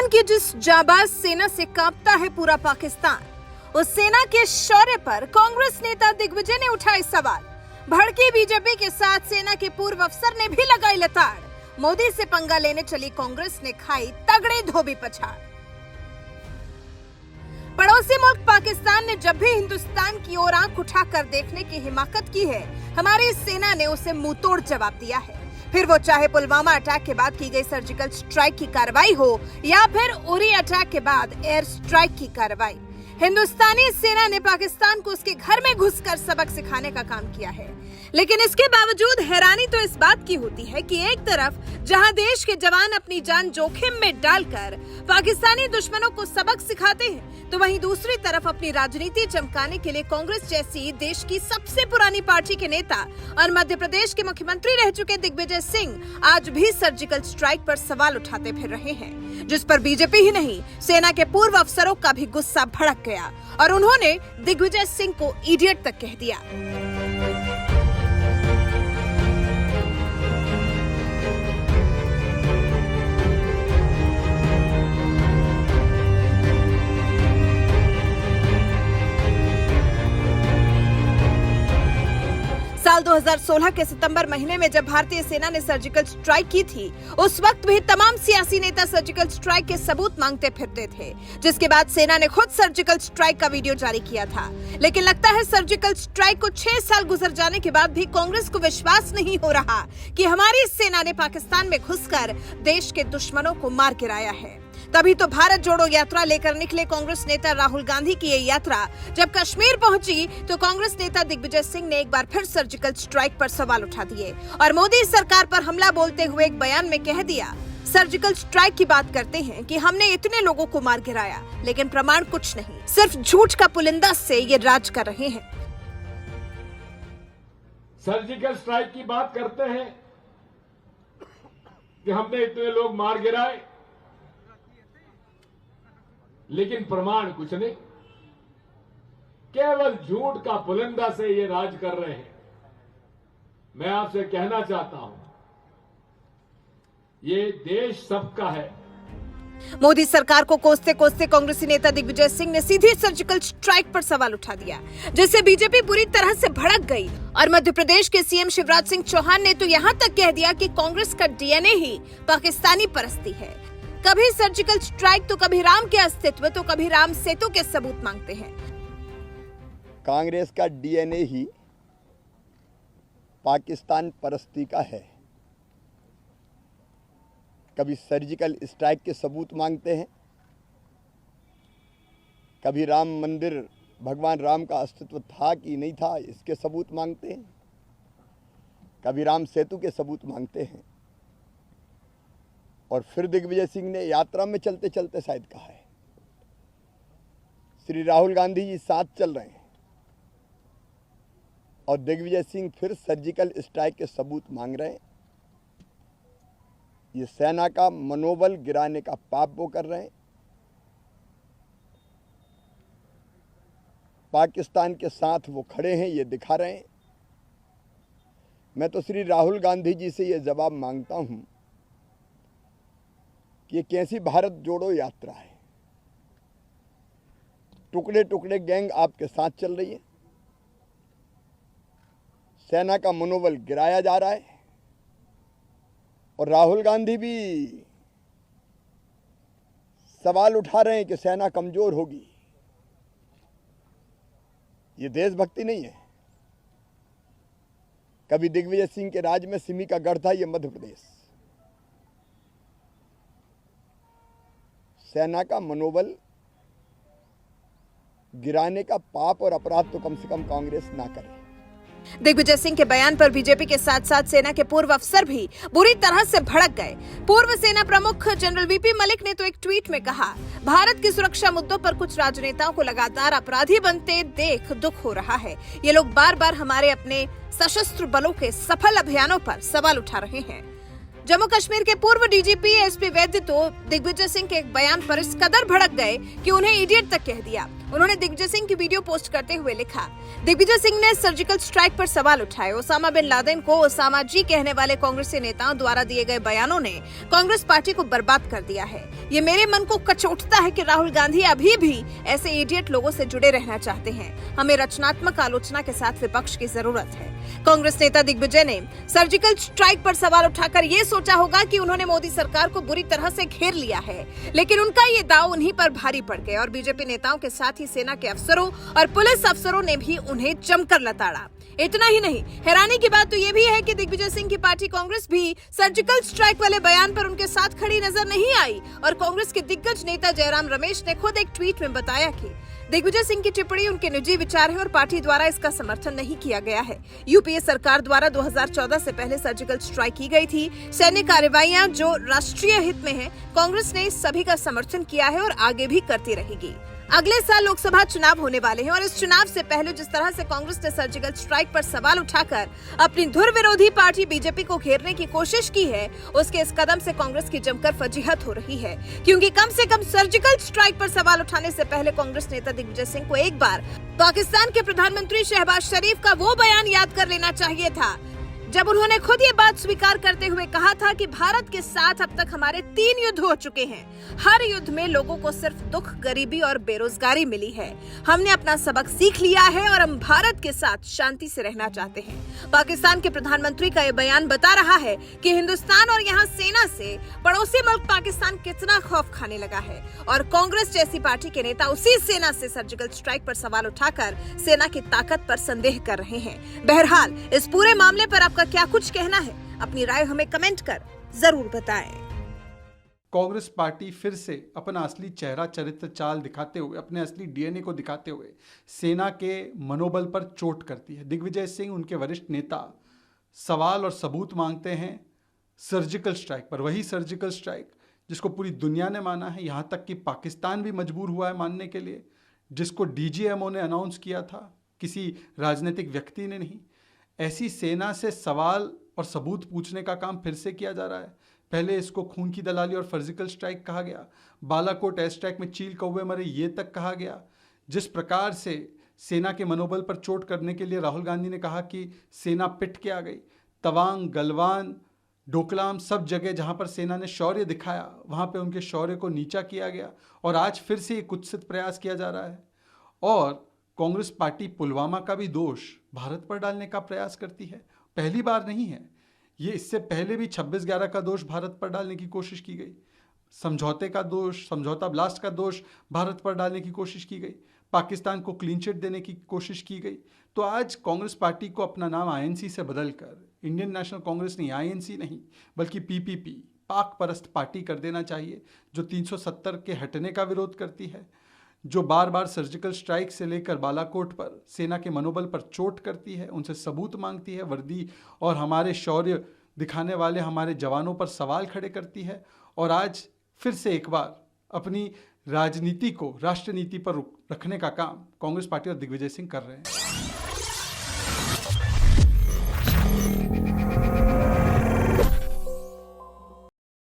पाकिस्तान की जिस जाबाज सेना से कांपता है पूरा पाकिस्तान, उस सेना के शौर्य पर कांग्रेस नेता दिग्विजय ने उठाए सवाल। भड़की बीजेपी के साथ सेना के पूर्व अफसर ने भी लगाई लताड़। मोदी से पंगा लेने चली कांग्रेस ने खाई तगड़ी धोबी पछाड़। पड़ोसी मुल्क पाकिस्तान ने जब भी हिंदुस्तान की ओर आंख उठाकर देखने की हिमाकत की है, हमारी सेना ने उसे मुंहतोड़ जवाब दिया है। फिर वो चाहे पुलवामा अटैक के बाद की गई सर्जिकल स्ट्राइक की कार्रवाई हो या फिर उरी अटैक के बाद एयर स्ट्राइक की कार्रवाई, हिंदुस्तानी सेना ने पाकिस्तान को उसके घर में घुसकर सबक सिखाने का काम किया है। लेकिन इसके बावजूद हैरानी तो इस बात की होती है कि एक तरफ जहां देश के जवान अपनी जान जोखिम में डालकर पाकिस्तानी दुश्मनों को सबक सिखाते हैं, तो वहीं दूसरी तरफ अपनी राजनीति चमकाने के लिए कांग्रेस जैसी देश की सबसे पुरानी पार्टी के नेता और मध्य प्रदेश के मुख्यमंत्री रह चुके दिग्विजय सिंह आज भी सर्जिकल स्ट्राइक पर सवाल उठाते फिर रहे हैं, जिस पर बीजेपी ही नहीं, सेना के पूर्व अफसरों का भी गुस्सा भड़क गया और उन्होंने दिग्विजय सिंह को इडियट तक कह दिया। साल 2016 के सितंबर महीने में जब भारतीय सेना ने सर्जिकल स्ट्राइक की थी, उस वक्त भी तमाम सियासी नेता सर्जिकल स्ट्राइक के सबूत मांगते फिरते थे, जिसके बाद सेना ने खुद सर्जिकल स्ट्राइक का वीडियो जारी किया था। लेकिन लगता है सर्जिकल स्ट्राइक को 6 साल गुजर जाने के बाद भी कांग्रेस को विश्वास नहीं हो रहा कि हमारी सेना ने पाकिस्तान में घुसकर देश के दुश्मनों को मार गिराया है। तभी तो भारत जोड़ो यात्रा लेकर निकले कांग्रेस नेता राहुल गांधी की ये यात्रा जब कश्मीर पहुंची, तो कांग्रेस नेता दिग्विजय सिंह ने एक बार फिर सर्जिकल स्ट्राइक पर सवाल उठा दिए और मोदी सरकार पर हमला बोलते हुए एक बयान में कह दिया, सर्जिकल स्ट्राइक की बात करते हैं कि हमने इतने लोगों को मार गिराया, लेकिन प्रमाण कुछ नहीं, सिर्फ झूठ का पुलिंदा से ये राज कर रहे हैं। सर्जिकल स्ट्राइक की बात करते हैं कि हमने इतने लोग मार गिराए, लेकिन प्रमाण कुछ नहीं, केवल झूठ का पुलिंदा से ये राज कर रहे हैं। मैं आपसे कहना चाहता हूं, ये देश सबका है। मोदी सरकार को कोसते कोसते कांग्रेसी नेता दिग्विजय सिंह ने सीधे सर्जिकल स्ट्राइक पर सवाल उठा दिया, जिससे बीजेपी पूरी तरह से भड़क गई और मध्य प्रदेश के सीएम शिवराज सिंह चौहान ने तो यहां तक कह दिया कि कांग्रेस का डीएनए ही पाकिस्तानी परस्ती है। कभी सर्जिकल स्ट्राइक तो कभी राम के अस्तित्व तो कभी राम सेतु के सबूत मांगते हैं। कांग्रेस का डीएनए ही पाकिस्तान परस्ती का है। कभी सर्जिकल स्ट्राइक के सबूत मांगते हैं, कभी राम मंदिर, भगवान राम का अस्तित्व था कि नहीं था इसके सबूत मांगते हैं, कभी राम सेतु के सबूत मांगते हैं। और फिर दिग्विजय सिंह ने यात्रा में चलते चलते शायद कहा है, श्री राहुल गांधी जी साथ चल रहे हैं और दिग्विजय सिंह फिर सर्जिकल स्ट्राइक के सबूत मांग रहे हैं। ये सेना का मनोबल गिराने का पाप वो कर रहे हैं। पाकिस्तान के साथ वो खड़े हैं, ये दिखा रहे हैं। मैं तो श्री राहुल गांधी जी से ये जवाब मांगता हूं, ये कैसी भारत जोड़ो यात्रा है? टुकड़े टुकड़े गैंग आपके साथ चल रही है, सेना का मनोबल गिराया जा रहा है और राहुल गांधी भी सवाल उठा रहे हैं कि सेना कमजोर होगी। ये देशभक्ति नहीं है। कभी दिग्विजय सिंह के राज में सिमी का गढ़ था, ये मध्य प्रदेश। सेना का मनोबल गिराने का पाप और अपराध तो कम से कम कांग्रेस ना करे। दिग्विजय सिंह के बयान पर बीजेपी के साथ साथ सेना के पूर्व अफसर भी बुरी तरह से भड़क गए। पूर्व सेना प्रमुख जनरल वीपी मलिक ने तो एक ट्वीट में कहा, भारत की सुरक्षा मुद्दों पर कुछ राजनेताओं को लगातार अपराधी बनते देख दुख हो रहा है। ये लोग बार बार हमारे अपने सशस्त्र बलों के सफल अभियानों पर सवाल उठा रहे हैं। जम्मू कश्मीर के पूर्व डीजीपी एसपी वैद्य तो दिग्विजय सिंह के एक बयान पर इस कदर भड़क गए कि उन्हें इडियट तक कह दिया उन्होंने दिग्विजय सिंह की वीडियो पोस्ट करते हुए लिखा, दिग्विजय सिंह ने सर्जिकल स्ट्राइक पर सवाल उठाए। ओसामा बिन लादेन को ओसामा जी कहने वाले कांग्रेसी नेताओं द्वारा दिए गए बयानों ने कांग्रेस पार्टी को बर्बाद कर दिया है। ये मेरे मन को कचोटता है कि राहुल गांधी अभी भी ऐसे इडियट लोगों से जुड़े रहना चाहते हैं। हमें रचनात्मक आलोचना के साथ विपक्ष की जरूरत है। कांग्रेस नेता दिग्विजय ने सर्जिकल स्ट्राइक पर सवाल उठाकर ये सोचा होगा कि उन्होंने मोदी सरकार को बुरी तरह से घेर लिया है, लेकिन उनका ये दाव उन्हीं पर भारी पड़ गए और बीजेपी नेताओं के साथ ही सेना के अफसरों और पुलिस अफसरों ने भी उन्हें जमकर लताड़ा। इतना ही नहीं, हैरानी की बात तो ये भी है कि दिग्विजय सिंह की पार्टी कांग्रेस भी सर्जिकल स्ट्राइक वाले बयान पर उनके साथ खड़ी नजर नहीं आई और कांग्रेस के दिग्गज नेता जयराम रमेश ने खुद एक ट्वीट में बताया कि दिग्विजय सिंह की टिप्पणी उनके निजी विचार है और पार्टी द्वारा इसका समर्थन नहीं किया गया है। यूपीए सरकार द्वारा 2014 से पहले सर्जिकल स्ट्राइक की गई थी। सैन्य कार्रवाइयां जो राष्ट्रीय हित में है, कांग्रेस ने इस सभी का समर्थन किया है और आगे भी करती रहेगी। अगले साल लोकसभा चुनाव होने वाले हैं और इस चुनाव से पहले जिस तरह से कांग्रेस ने सर्जिकल स्ट्राइक पर सवाल उठाकर अपनी धुर विरोधी पार्टी बीजेपी को घेरने की कोशिश की है, उसके इस कदम से कांग्रेस की जमकर फजीहत हो रही है, क्योंकि कम से कम सर्जिकल स्ट्राइक पर सवाल उठाने से पहले कांग्रेस नेता दिग्विजय सिंह को एक बार पाकिस्तान के प्रधानमंत्री शहबाज शरीफ का वो बयान याद कर लेना चाहिए था जब उन्होंने खुद ये बात स्वीकार करते हुए कहा था कि भारत के साथ अब तक हमारे 3 युद्ध हो चुके हैं। हर युद्ध में लोगों को सिर्फ दुख, गरीबी और बेरोजगारी मिली है। हमने अपना सबक सीख लिया है और हम भारत के साथ शांति से रहना चाहते हैं। पाकिस्तान के प्रधानमंत्री का ये बयान बता रहा है कि हिंदुस्तान और यहाँ सेना से पड़ोसी मुल्क पाकिस्तान कितना खौफ खाने लगा है और कांग्रेस जैसी पार्टी के नेता उसी सेना से सर्जिकल स्ट्राइक पर सवाल उठाकर सेना की ताकत पर संदेह कर रहे हैं। बहरहाल, इस पूरे मामले पर आपका क्या कुछ कहना है? अपनी राय हमें कमेंट कर जरूर बताएं। कांग्रेस पार्टी फिर से अपना असली चेहरा, चरित्र, चाल दिखाते हुए, अपने असली डीएनए को दिखाते हुए सेना के मनोबल पर चोट करती है। दिग्विजय सिंह, उनके वरिष्ठ नेता, सवाल और सबूत मांगते हैं सर्जिकल स्ट्राइक पर। वही सर्जिकल स्ट्राइक जिसको पूरी दुनिया ने माना है, यहाँ तक कि पाकिस्तान भी मजबूर हुआ है मानने के लिए, जिसको डीजीएमओ ने अनाउंस किया था, किसी राजनीतिक व्यक्ति ने नहीं। ऐसी सेना से सवाल और सबूत पूछने का काम फिर से किया जा रहा है। पहले इसको खून की दलाली और सर्जिकल स्ट्राइक कहा गया, बालाकोट एयर स्ट्राइक में चील कौवे मरे ये तक कहा गया। जिस प्रकार से सेना के मनोबल पर चोट करने के लिए राहुल गांधी ने कहा कि सेना पिट के आ गई, तवांग, गलवान, डोकलाम, सब जगह जहां पर सेना ने शौर्य दिखाया वहां पे उनके शौर्य को नीचा किया गया और आज फिर से ये कुत्सित प्रयास किया जा रहा है। और कांग्रेस पार्टी पुलवामा का भी दोष भारत पर डालने का प्रयास करती है। पहली बार नहीं है ये, इससे पहले भी 26/11 का दोष भारत पर डालने की कोशिश की गई, समझौते का दोष, समझौता ब्लास्ट का दोष भारत पर डालने की कोशिश की गई, पाकिस्तान को क्लीन चिट देने की कोशिश की गई। तो आज कांग्रेस पार्टी को अपना नाम आईएनसी से बदलकर इंडियन नेशनल कांग्रेस नहीं, आईएनसी नहीं, बल्कि पीपीपी, पाक परस्त पार्टी कर देना चाहिए, जो 370 के हटने का विरोध करती है, जो बार बार सर्जिकल स्ट्राइक से लेकर बालाकोट पर सेना के मनोबल पर चोट करती है, उनसे सबूत मांगती है, वर्दी और हमारे शौर्य दिखाने वाले हमारे जवानों पर सवाल खड़े करती है और आज फिर से एक बार अपनी राजनीति को राष्ट्रनीति पर रखने का काम कांग्रेस पार्टी और दिग्विजय सिंह कर रहे हैं।